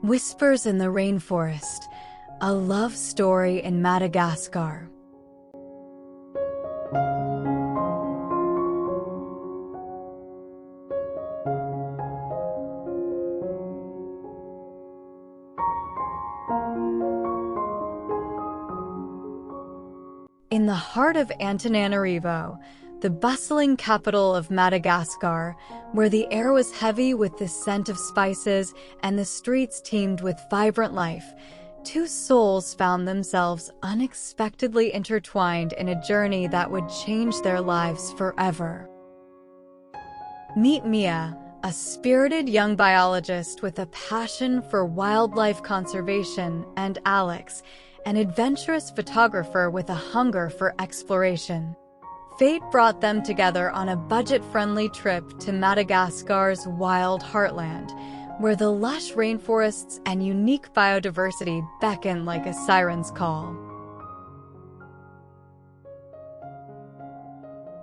Whispers in the Rainforest, a love story in Madagascar. In the heart of Antananarivo, the bustling capital of Madagascar, where the air was heavy with the scent of spices and the streets teemed with vibrant life, two souls found themselves unexpectedly intertwined in a journey that would change their lives forever. Meet Mia, a spirited young biologist with a passion for wildlife conservation, and Alex, an adventurous photographer with a hunger for exploration. Fate brought them together on a budget-friendly trip to Madagascar's wild heartland, where the lush rainforests and unique biodiversity beckon like a siren's call.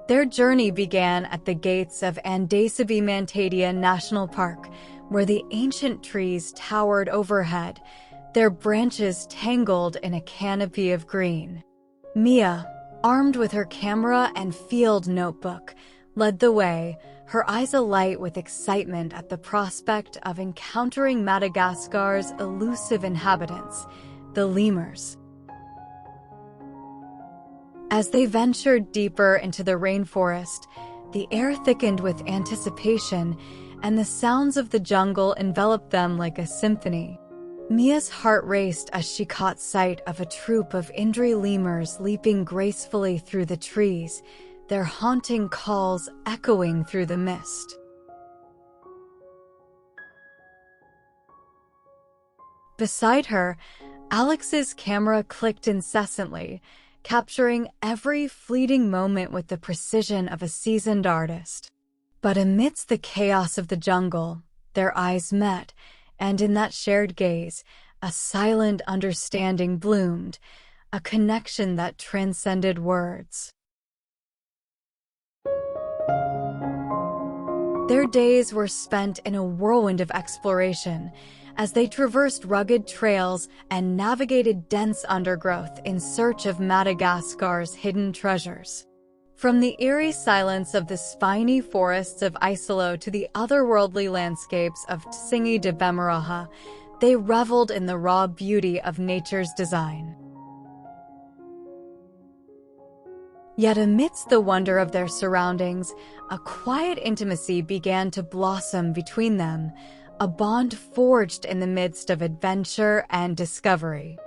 Their journey began at the gates of Andasibe-Mantadia National Park, where the ancient trees towered overhead, their branches tangled in a canopy of green. Mia, armed with her camera and field notebook, led the way, her eyes alight with excitement at the prospect of encountering Madagascar's elusive inhabitants, the lemurs. As they ventured deeper into the rainforest, the air thickened with anticipation, and the sounds of the jungle enveloped them like a symphony. Mia's heart raced as she caught sight of a troop of indri lemurs leaping gracefully through the trees, their haunting calls echoing through the mist. Beside her, Alex's camera clicked incessantly, capturing every fleeting moment with the precision of a seasoned artist. But amidst the chaos of the jungle, their eyes met, and in that shared gaze, a silent understanding bloomed, a connection that transcended words. Their days were spent in a whirlwind of exploration, as they traversed rugged trails and navigated dense undergrowth in search of Madagascar's hidden treasures. From the eerie silence of the spiny forests of Isolo to the otherworldly landscapes of Tsingy-de-Bemaraha, they reveled in the raw beauty of nature's design. Yet amidst the wonder of their surroundings, a quiet intimacy began to blossom between them, a bond forged in the midst of adventure and discovery.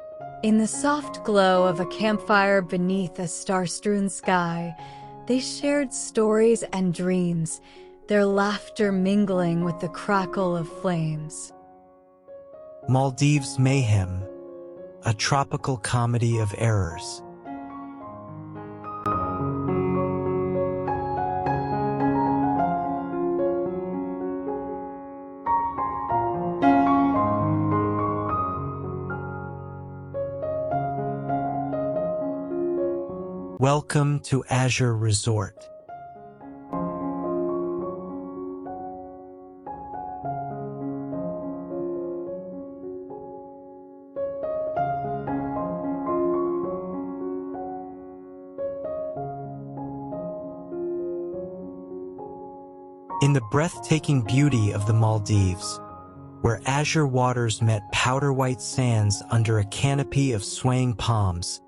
In the soft glow of a campfire beneath a star-strewn sky, they shared stories and dreams, their laughter mingling with the crackle of flames. Maldives Mayhem, a tropical comedy of errors. Welcome to Azure Resort. In the breathtaking beauty of the Maldives, where azure waters met powder-white sands under a canopy of swaying palms,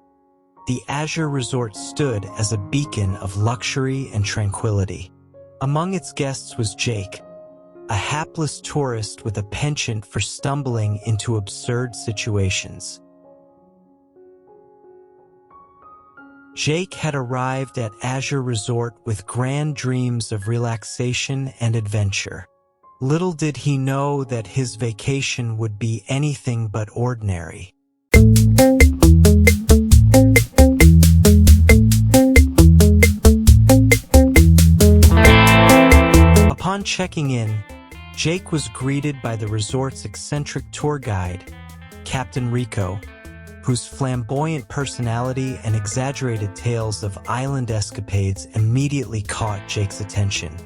the Azure Resort stood as a beacon of luxury and tranquility. Among its guests was Jake, a hapless tourist with a penchant for stumbling into absurd situations. Jake had arrived at Azure Resort with grand dreams of relaxation and adventure. Little did he know that his vacation would be anything but ordinary. Upon checking in, Jake was greeted by the resort's eccentric tour guide, Captain Rico, whose flamboyant personality and exaggerated tales of island escapades immediately caught Jake's attention.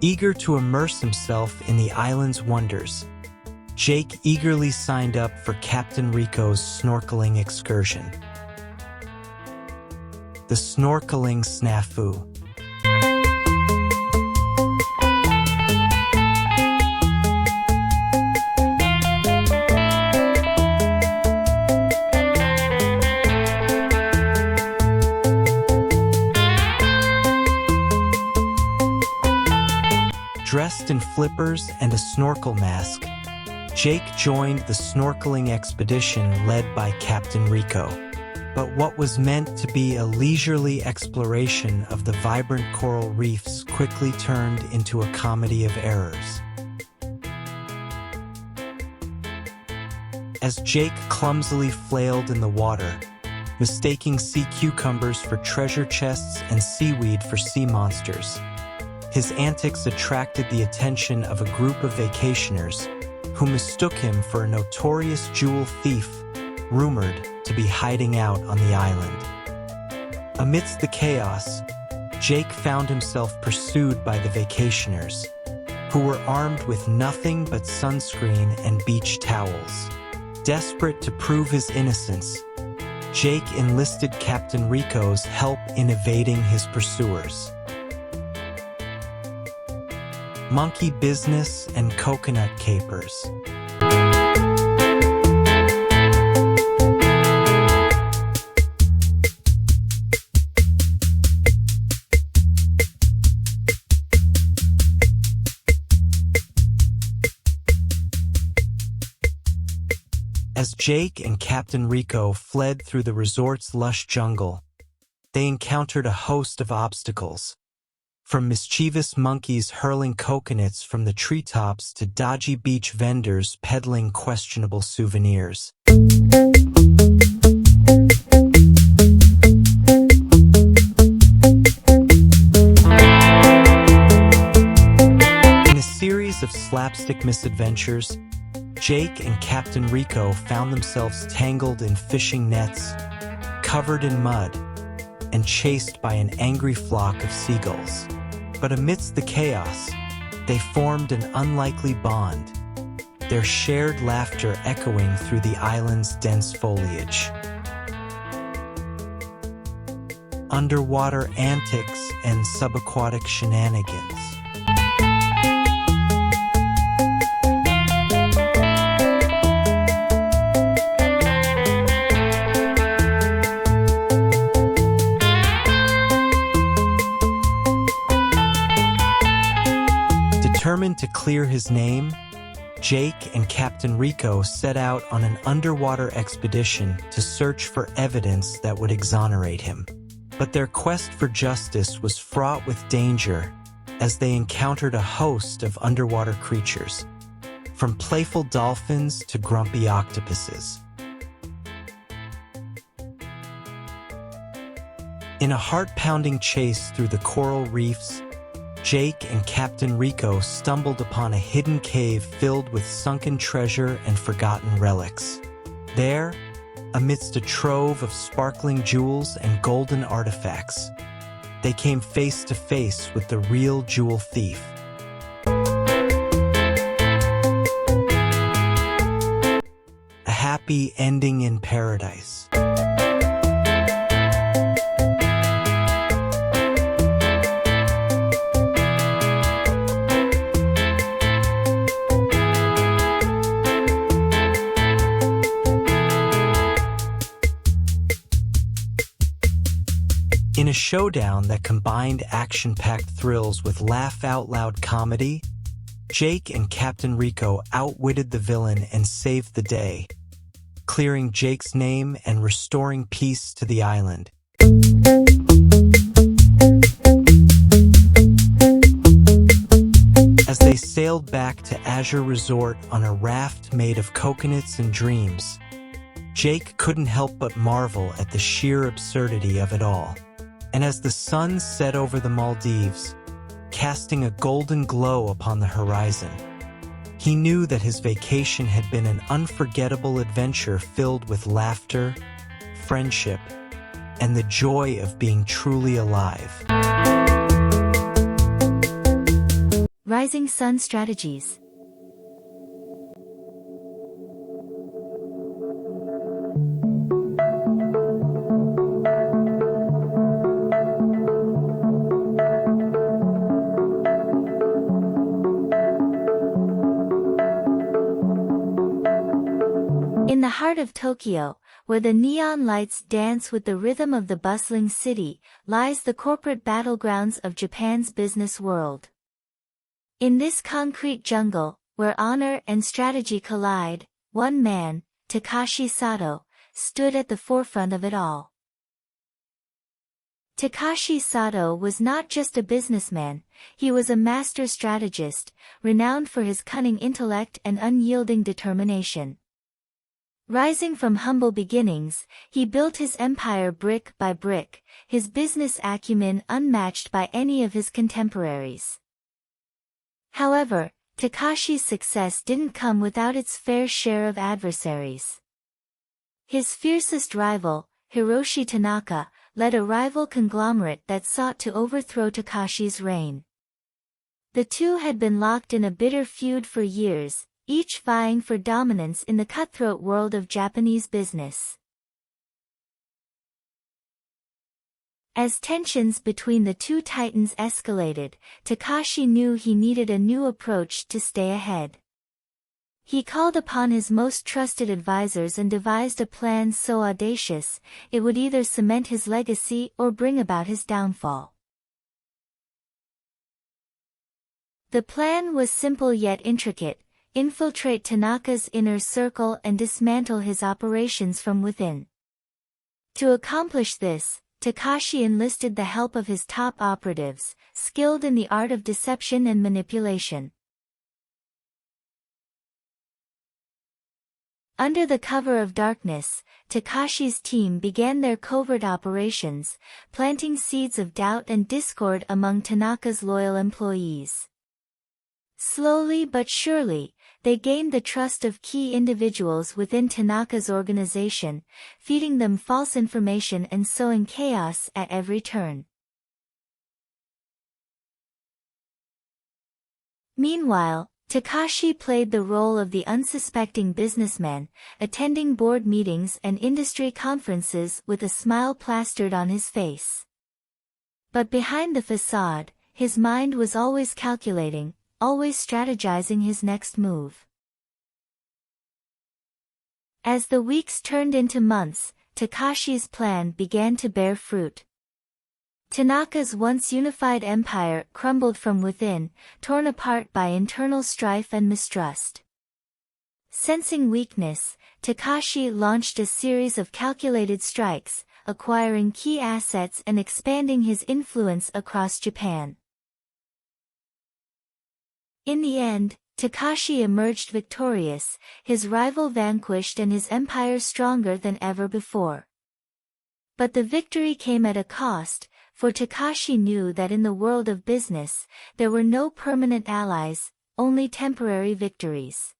Eager to immerse himself in the island's wonders, Jake eagerly signed up for Captain Rico's snorkeling excursion. The snorkeling snafu. Dressed in flippers and a snorkel mask, Jake joined the snorkeling expedition led by Captain Rico. But what was meant to be a leisurely exploration of the vibrant coral reefs quickly turned into a comedy of errors. As Jake clumsily flailed in the water, mistaking sea cucumbers for treasure chests and seaweed for sea monsters, his antics attracted the attention of a group of vacationers who mistook him for a notorious jewel thief rumored to be hiding out on the island. Amidst the chaos, Jake found himself pursued by the vacationers, who were armed with nothing but sunscreen and beach towels. Desperate to prove his innocence, Jake enlisted Captain Rico's help in evading his pursuers. Monkey business and coconut capers. As Jake and Captain Rico fled through the resort's lush jungle, they encountered a host of obstacles. From mischievous monkeys hurling coconuts from the treetops to dodgy beach vendors peddling questionable souvenirs. In a series of slapstick misadventures, Jake and Captain Rico found themselves tangled in fishing nets, covered in mud, and chased by an angry flock of seagulls. But amidst the chaos, they formed an unlikely bond, their shared laughter echoing through the island's dense foliage. Underwater antics and subaquatic shenanigans. Determined to clear his name, Jake and Captain Rico set out on an underwater expedition to search for evidence that would exonerate him. But their quest for justice was fraught with danger as they encountered a host of underwater creatures, from playful dolphins to grumpy octopuses. In a heart-pounding chase through the coral reefs, Jake and Captain Rico stumbled upon a hidden cave filled with sunken treasure and forgotten relics. There, amidst a trove of sparkling jewels and golden artifacts, they came face to face with the real jewel thief. A happy ending in paradise. In a showdown that combined action-packed thrills with laugh-out-loud comedy, Jake and Captain Rico outwitted the villain and saved the day, clearing Jake's name and restoring peace to the island. As they sailed back to Azure Resort on a raft made of coconuts and dreams, Jake couldn't help but marvel at the sheer absurdity of it all. And as the sun set over the Maldives, casting a golden glow upon the horizon, he knew that his vacation had been an unforgettable adventure filled with laughter, friendship, and the joy of being truly alive. Rising Sun Strategies. the heart of Tokyo, where the neon lights dance with the rhythm of the bustling city, lies the corporate battlegrounds of Japan's business world. In this concrete jungle, where honor and strategy collide, one man, Takashi Sato, stood at the forefront of it all. Takashi Sato was not just a businessman, he was a master strategist, renowned for his cunning intellect and unyielding determination. Rising from humble beginnings, he built his empire brick by brick, his business acumen unmatched by any of his contemporaries. However, Takashi's success didn't come without its fair share of adversaries. His fiercest rival, Hiroshi Tanaka, led a rival conglomerate that sought to overthrow Takashi's reign. The two had been locked in a bitter feud for years, each vying for dominance in the cutthroat world of Japanese business. As tensions between the two titans escalated, Takashi knew he needed a new approach to stay ahead. He called upon his most trusted advisors and devised a plan so audacious, it would either cement his legacy or bring about his downfall. The plan was simple yet intricate: infiltrate Tanaka's inner circle and dismantle his operations from within. To accomplish this, Takashi enlisted the help of his top operatives, skilled in the art of deception and manipulation. Under the cover of darkness, Takashi's team began their covert operations, planting seeds of doubt and discord among Tanaka's loyal employees. Slowly but surely, they gained the trust of key individuals within Tanaka's organization, feeding them false information and sowing chaos at every turn. Meanwhile, Takashi played the role of the unsuspecting businessman, attending board meetings and industry conferences with a smile plastered on his face. But behind the facade, his mind was always calculating, always strategizing his next move. As the weeks turned into months, Takashi's plan began to bear fruit. Tanaka's once unified empire crumbled from within, torn apart by internal strife and mistrust. Sensing weakness, Takashi launched a series of calculated strikes, acquiring key assets and expanding his influence across Japan. In the end, Takashi emerged victorious, his rival vanquished and his empire stronger than ever before. But the victory came at a cost, for Takashi knew that in the world of business, there were no permanent allies, only temporary victories.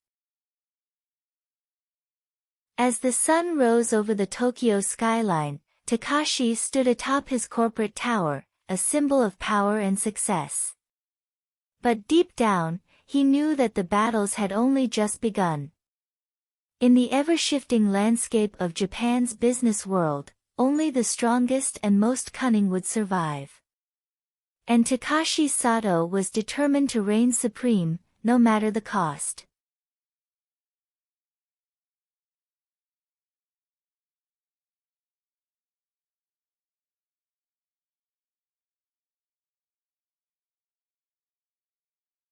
As the sun rose over the Tokyo skyline, Takashi stood atop his corporate tower, a symbol of power and success. But deep down, he knew that the battles had only just begun. In the ever-shifting landscape of Japan's business world, only the strongest and most cunning would survive. And Takashi Sato was determined to reign supreme, no matter the cost.